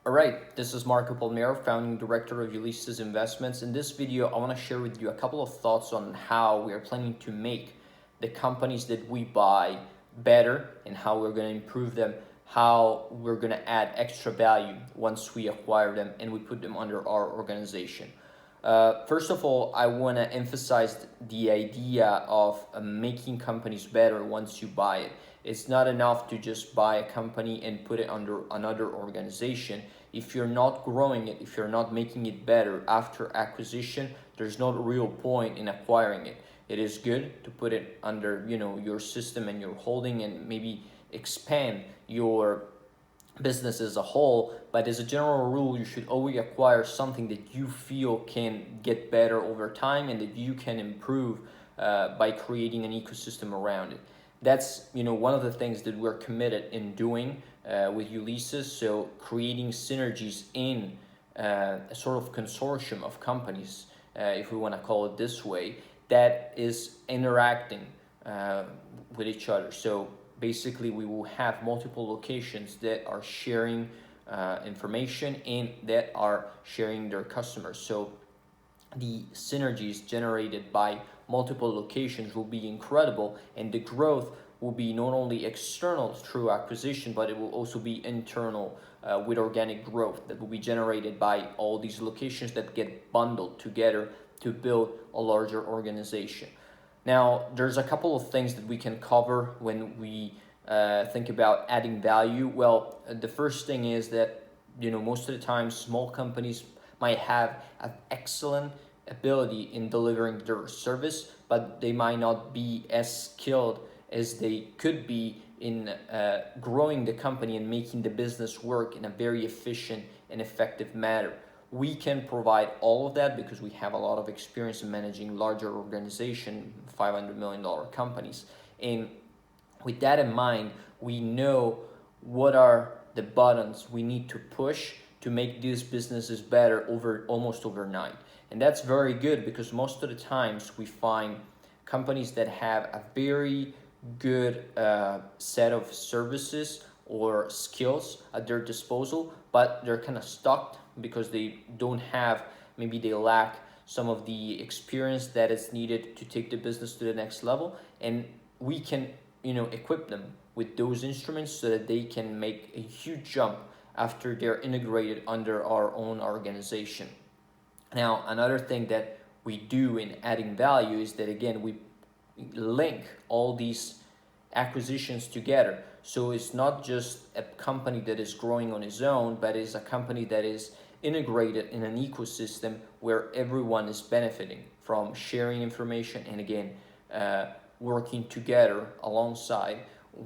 All right, this is Marco Palmero, founding director of Ulysses Investments. In this video, I want to share with you a couple of thoughts on how we are planning to make the companies that we buy better and how we're going to improve them, how we're going to add extra value once we acquire them and we put them under our organization. First of all, I want to emphasize the idea of making companies better once you buy it. It's not enough to just buy a company and put it under another organization. If you're not growing it, if you're not making it better after acquisition, there's no real point in acquiring it. It is good to put it under, your system and your holding and maybe expand your business as a whole, but as a general rule, you should always acquire something that you feel can get better over time and that you can improve by creating an ecosystem around it. That's one of the things that we're committed in doing with Ulysses. So creating synergies in a sort of consortium of companies, if we want to call it this way, that is interacting with each other. So basically, we will have multiple locations that are sharing information and that are sharing their customers. So the synergies generated by multiple locations will be incredible, and the growth will be not only external through acquisition, but it will also be internal with organic growth that will be generated by all these locations that get bundled together to build a larger organization. Now, there's a couple of things that we can cover when we think about adding value. Well, the first thing is that, most of the time small companies might have an excellent ability in delivering their service, but they might not be as skilled as they could be in growing the company and making the business work in a very efficient and effective manner. We can provide all of that because we have a lot of experience in managing larger organizations, $500 million companies. And with that in mind, we know what are the buttons we need to push to make these businesses better almost overnight. And that's very good because most of the times we find companies that have a very good set of services or skills at their disposal, but they're kind of stuck because they don't have, maybe they lack some of the experience that is needed to take the business to the next level. And we can, equip them with those instruments so that they can make a huge jump after they're integrated under our own organization. Now, another thing that we do in adding value is that, again, we link all these acquisitions together. So it's not just a company that is growing on its own, but it's a company that is integrated in an ecosystem where everyone is benefiting from sharing information and, again, working together alongside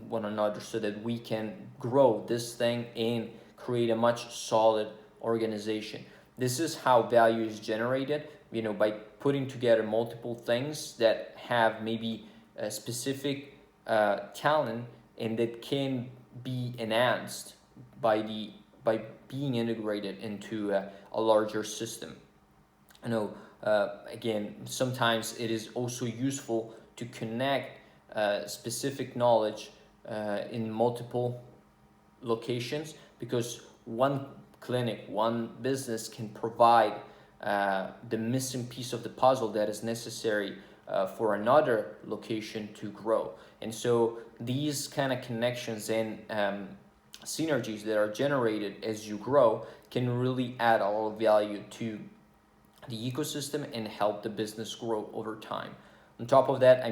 one another so that we can grow this thing and create a much solid organization. This is how value is generated, by putting together multiple things that have maybe a specific talent and that can be enhanced by being integrated into a larger system. Again, sometimes it is also useful to connect specific knowledge in multiple locations, because one clinic, one business can provide the missing piece of the puzzle that is necessary for another location to grow. And so these kind of connections and synergies that are generated as you grow can really add a lot of value to the ecosystem and help the business grow over time. On top of that,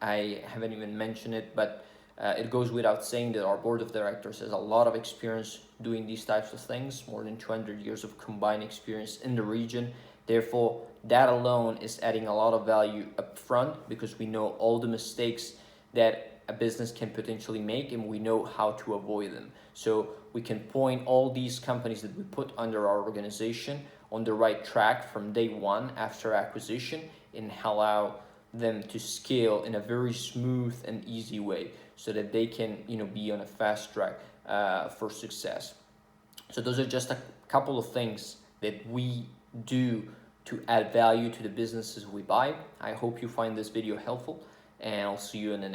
I haven't even mentioned it, but it goes without saying that our board of directors has a lot of experience doing these types of things, more than 200 years of combined experience in the region. Therefore, that alone is adding a lot of value up front because we know all the mistakes that a business can potentially make and we know how to avoid them. So we can point all these companies that we put under our organization on the right track from day one after acquisition and allow them to scale in a very smooth and easy way so that they can be on a fast track for success. So those are just a couple of things that we do to add value to the businesses we buy. I hope you find this video helpful, and I'll see you in the next